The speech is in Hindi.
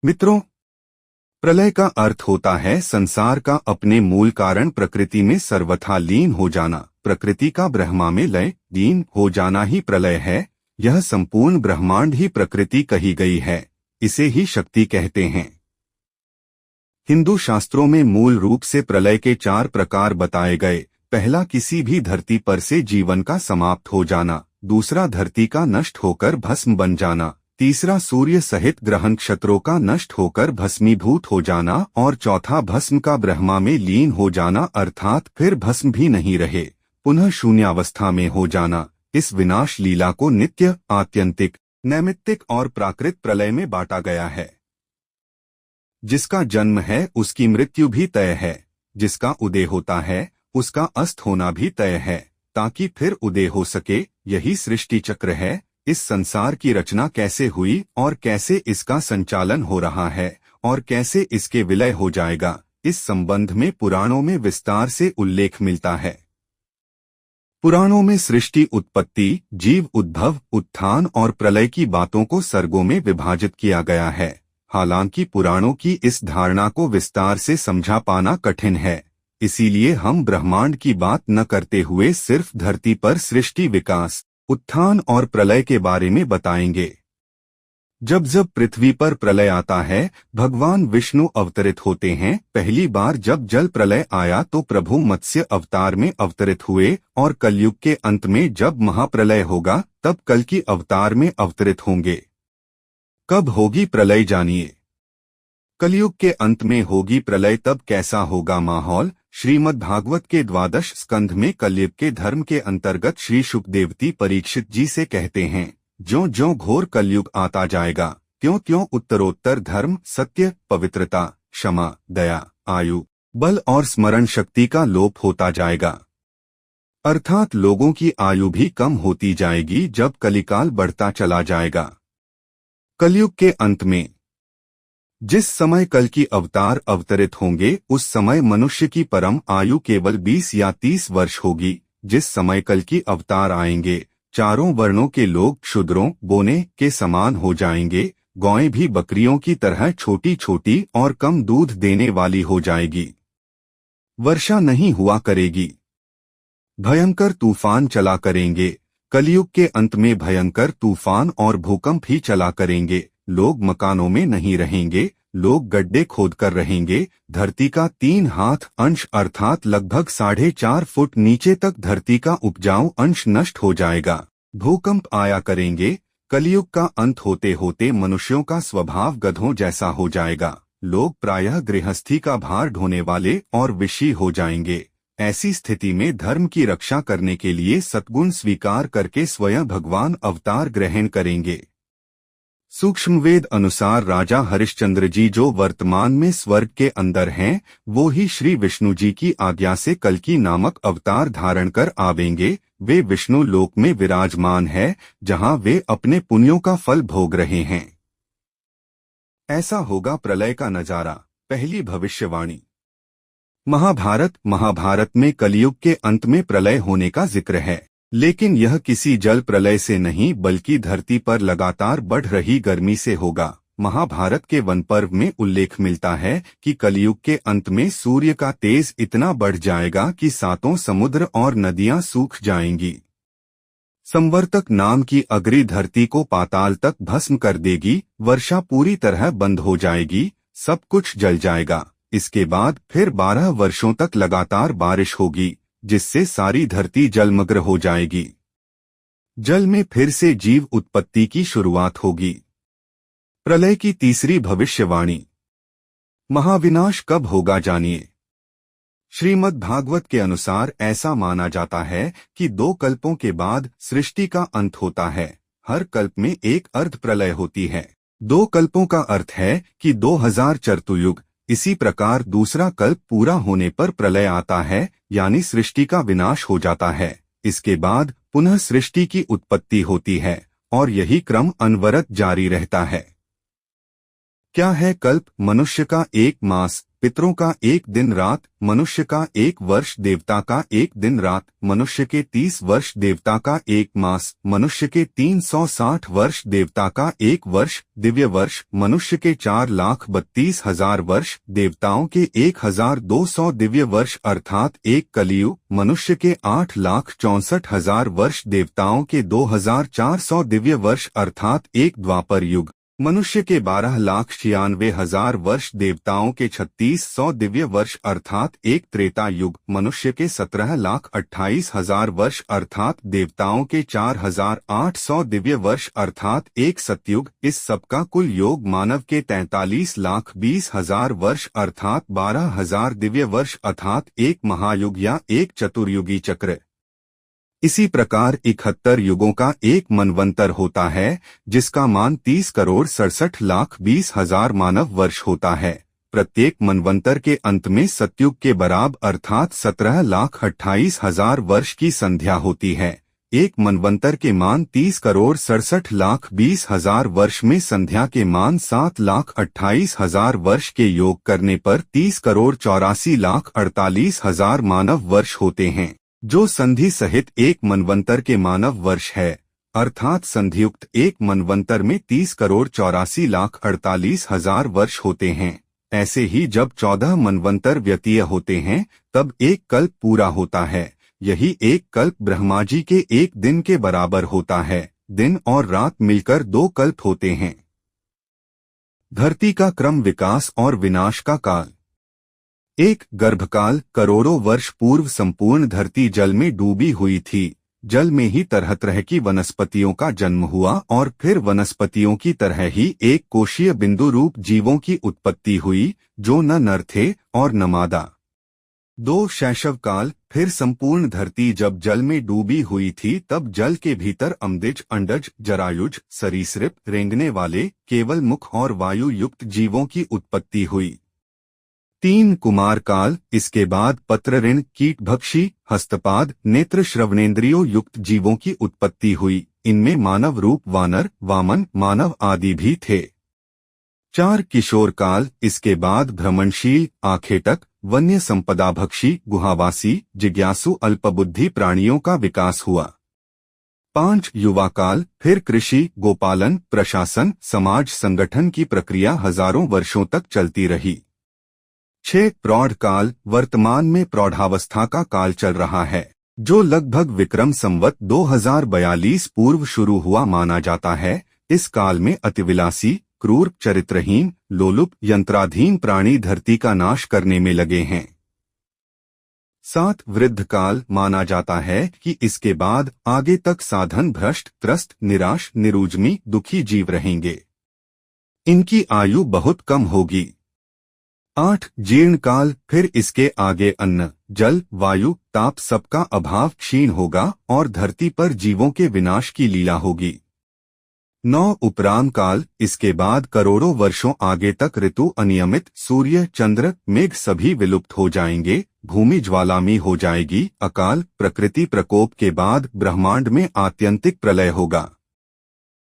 मित्रों, प्रलय का अर्थ होता है संसार का अपने मूल कारण प्रकृति में सर्वथा लीन हो जाना। प्रकृति का ब्रह्मा में लय लीन हो जाना ही प्रलय है। यह संपूर्ण ब्रह्मांड ही प्रकृति कही गई है, इसे ही शक्ति कहते हैं। हिंदू शास्त्रों में मूल रूप से प्रलय के 4 प्रकार बताए गए। पहला, किसी भी धरती पर से जीवन का समाप्त हो जाना। दूसरा, धरती का नष्ट होकर भस्म बन जाना। तीसरा, सूर्य सहित ग्रह नक्षत्रों का नष्ट होकर भस्मीभूत हो जाना। और चौथा, भस्म का ब्रह्मा में लीन हो जाना, अर्थात फिर भस्म भी नहीं रहे, पुनः शून्यावस्था में हो जाना। इस विनाश लीला को नित्य, आत्यंतिक, नैमित्तिक और प्राकृत प्रलय में बांटा गया है। जिसका जन्म है उसकी मृत्यु भी तय है, जिसका उदय होता है उसका अस्त होना भी तय है, ताकि फिर उदय हो सके। यही सृष्टि चक्र है। इस संसार की रचना कैसे हुई और कैसे इसका संचालन हो रहा है और कैसे इसके विलय हो जाएगा, इस संबंध में पुराणों में विस्तार से उल्लेख मिलता है। पुराणों में सृष्टि उत्पत्ति, जीव उद्भव, उत्थान और प्रलय की बातों को सर्गों में विभाजित किया गया है। हालांकि पुराणों की इस धारणा को विस्तार से समझा पाना कठिन है, इसीलिए हम ब्रह्मांड की बात न करते हुए सिर्फ धरती पर सृष्टि, विकास, उत्थान और प्रलय के बारे में बताएंगे। जब जब पृथ्वी पर प्रलय आता है, भगवान विष्णु अवतरित होते हैं। पहली बार जब जल प्रलय आया तो प्रभु मत्स्य अवतार में अवतरित हुए, और कलयुग के अंत में जब महाप्रलय होगा तब कल्कि अवतार में अवतरित होंगे। कब होगी प्रलय जानिए। कलयुग के अंत में होगी प्रलय। तब कैसा होगा माहौल। श्रीमद् भागवत के 12 स्कंध में कलयुग के धर्म के अंतर्गत श्री शुकदेवती परीक्षित जी से कहते हैं, ज्यों ज्यों घोर कलयुग आता जाएगा त्यों त्यों उत्तरोत्तर धर्म, सत्य, पवित्रता, क्षमा, दया, आयु, बल और स्मरण शक्ति का लोप होता जाएगा। अर्थात लोगों की आयु भी कम होती जाएगी जब कलिकाल बढ़ता चला जाएगा। कलयुग के अंत में जिस समय कल की अवतार अवतरित होंगे उस समय मनुष्य की परम आयु केवल 20 या 30 वर्ष होगी। जिस समय कल की अवतार आएंगे चारों वर्णों के लोग शूद्रों, बोने के समान हो जाएंगे। गौएं भी बकरियों की तरह छोटी छोटी और कम दूध देने वाली हो जाएगी। वर्षा नहीं हुआ करेगी। भयंकर तूफान चला करेंगे। कलयुग के अंत में भयंकर तूफान और भूकंप ही चला करेंगे। लोग मकानों में नहीं रहेंगे, लोग गड्ढे खोदकर रहेंगे। धरती का 3 हाथ अंश अर्थात लगभग 4.5 फुट नीचे तक धरती का उपजाऊ अंश नष्ट हो जाएगा। भूकंप आया करेंगे। कलयुग का अंत होते होते मनुष्यों का स्वभाव गधों जैसा हो जाएगा। लोग प्रायः गृहस्थी का भार ढोने वाले और विषी हो जाएंगे। ऐसी स्थिति में धर्म की रक्षा करने के लिए सद्गुण स्वीकार करके स्वयं भगवान अवतार ग्रहण करेंगे। सूक्ष्मवेद अनुसार राजा हरिश्चंद्र जी जो वर्तमान में स्वर्ग के अंदर हैं, वो ही श्री विष्णु जी की आज्ञा से कल्कि नामक अवतार धारण कर आवेंगे। वे विष्णु लोक में विराजमान है, जहां वे अपने पुण्यों का फल भोग रहे हैं। ऐसा होगा प्रलय का नजारा। पहली भविष्यवाणी। महाभारत में कलयुग के अंत में प्रलय होने का जिक्र है, लेकिन यह किसी जल प्रलय से नहीं बल्कि धरती पर लगातार बढ़ रही गर्मी से होगा। महाभारत के वन पर्व में उल्लेख मिलता है कि कलयुग के अंत में सूर्य का तेज इतना बढ़ जाएगा कि 7 समुद्र और नदियां सूख जाएंगी। संवर्तक नाम की अग्नि धरती को पाताल तक भस्म कर देगी। वर्षा पूरी तरह बंद हो जाएगी, सब कुछ जल जाएगा। इसके बाद फिर 12 वर्षों तक लगातार बारिश होगी, जिससे सारी धरती जलमग्न हो जाएगी। जल में फिर से जीव उत्पत्ति की शुरुआत होगी। प्रलय की तीसरी भविष्यवाणी। महाविनाश कब होगा जानिए। श्रीमद् भागवत के अनुसार ऐसा माना जाता है कि 2 कल्पों के बाद सृष्टि का अंत होता है। हर कल्प में एक अर्ध प्रलय होती है। 2 कल्पों का अर्थ है कि 2000 चतुर्युग। इसी प्रकार दूसरा कल्प पूरा होने पर प्रलय आता है, यानी सृष्टि का विनाश हो जाता है। इसके बाद पुनः सृष्टि की उत्पत्ति होती है और यही क्रम अनवरत जारी रहता है। क्या है कल्प? मनुष्य का 1 मास पितरों का 1 दिन रात, मनुष्य का 1 वर्ष, देवता का 1 दिन रात, मनुष्य के 30 वर्ष, देवता का 1 मास, मनुष्य के 360 वर्ष, देवता का 1 वर्ष, दिव्य वर्ष, मनुष्य के 4,32,000 वर्ष, देवताओं के 1,200 दिव्य वर्ष अर्थात 1 कलियुग, मनुष्य के 8,64,000 वर्ष, देवताओं के 2,400 दिव्य वर्ष अर्थात 1 द्वापर युग, मनुष्य के 12,96,000 वर्ष, देवताओं के 3,600 दिव्य वर्ष अर्थात 1 त्रेता युग, मनुष्य के 17,28,000 वर्ष अर्थात देवताओं के 4,800 दिव्य वर्ष अर्थात 1 सतयुग। इस सब का कुल योग मानव के 43,20,000 वर्ष अर्थात 12,000 दिव्य वर्ष अर्थात 1 महायुग या 1 चतुर्युगी चक्र। इसी प्रकार 71 युगों का एक मनवंतर होता है, जिसका मान 30,67,20,000 मानव वर्ष होता है। प्रत्येक मनवंतर के अंत में सतयुग के बराबर अर्थात 17,28,000 वर्ष की संध्या होती है। एक मनवंतर के मान 30,67,20,000 वर्ष में संध्या के मान 7,28,000 वर्ष के योग करने पर 30,84,48,000 मानव वर्ष होते हैं, जो संधि सहित एक मनवंतर के मानव वर्ष है। अर्थात संधियुक्त एक मनवंतर में 30,84,48,000 वर्ष होते हैं। ऐसे ही जब 14 मनवंतर व्यतीय होते हैं तब एक कल्प पूरा होता है। यही एक कल्प ब्रह्मा जी के 1 दिन के बराबर होता है। दिन और रात मिलकर 2 कल्प होते हैं। धरती का क्रम, विकास और विनाश का काल। 1. गर्भकाल। करोड़ों वर्ष पूर्व संपूर्ण धरती जल में डूबी हुई थी। जल में ही तरह तरह की वनस्पतियों का जन्म हुआ और फिर वनस्पतियों की तरह ही एक कोशीय बिंदु रूप जीवों की उत्पत्ति हुई, जो न नर थे और न मादा। 2. शैशव काल। फिर संपूर्ण धरती जब जल में डूबी हुई थी तब जल के भीतर अम्दिज, अंडज, जरायुज, सरीसृप, रेंगने वाले, केवल मुख और वायु युक्त जीवों की उत्पत्ति हुई। 3. कुमार काल। इसके बाद पत्रऋण, कीटभक्षी, हस्तपाद, नेत्र, श्रवणेन्द्रियों युक्त जीवों की उत्पत्ति हुई। इनमें मानव रूप वानर, वामन, मानव आदि भी थे। 4. किशोर काल। इसके बाद भ्रमणशील, आखेटक, वन्य संपदाभक्षी, गुहावासी, जिज्ञासु, अल्पबुद्धि प्राणियों का विकास हुआ। 5. युवा काल। फिर कृषि, गोपालन, प्रशासन, समाज संगठन की प्रक्रिया हजारों वर्षों तक चलती रही। 6. प्रौढ़ काल। वर्तमान में प्रौढ़ावस्था का काल चल रहा है, जो लगभग विक्रम संवत 2042 पूर्व शुरू हुआ माना जाता है। इस काल में अतिविलासी, क्रूर, चरित्रहीन, लोलुप, यंत्राधीन प्राणी धरती का नाश करने में लगे हैं। 7. वृद्ध काल। माना जाता है कि इसके बाद आगे तक साधन भ्रष्ट, त्रस्त, निराश, निरुजमी, दुखी जीव रहेंगे। इनकी आयु बहुत कम होगी। 8. जीर्ण काल। फिर इसके आगे अन्न, जल, वायु, ताप सबका अभाव क्षीण होगा और धरती पर जीवों के विनाश की लीला होगी। 9. उपराम काल। इसके बाद करोड़ों वर्षों आगे तक ऋतु अनियमित, सूर्य, चंद्र, मेघ सभी विलुप्त हो जाएंगे, भूमि ज्वालामयी हो जाएगी, अकाल, प्रकृति प्रकोप के बाद ब्रह्मांड में आत्यंतिक प्रलय होगा।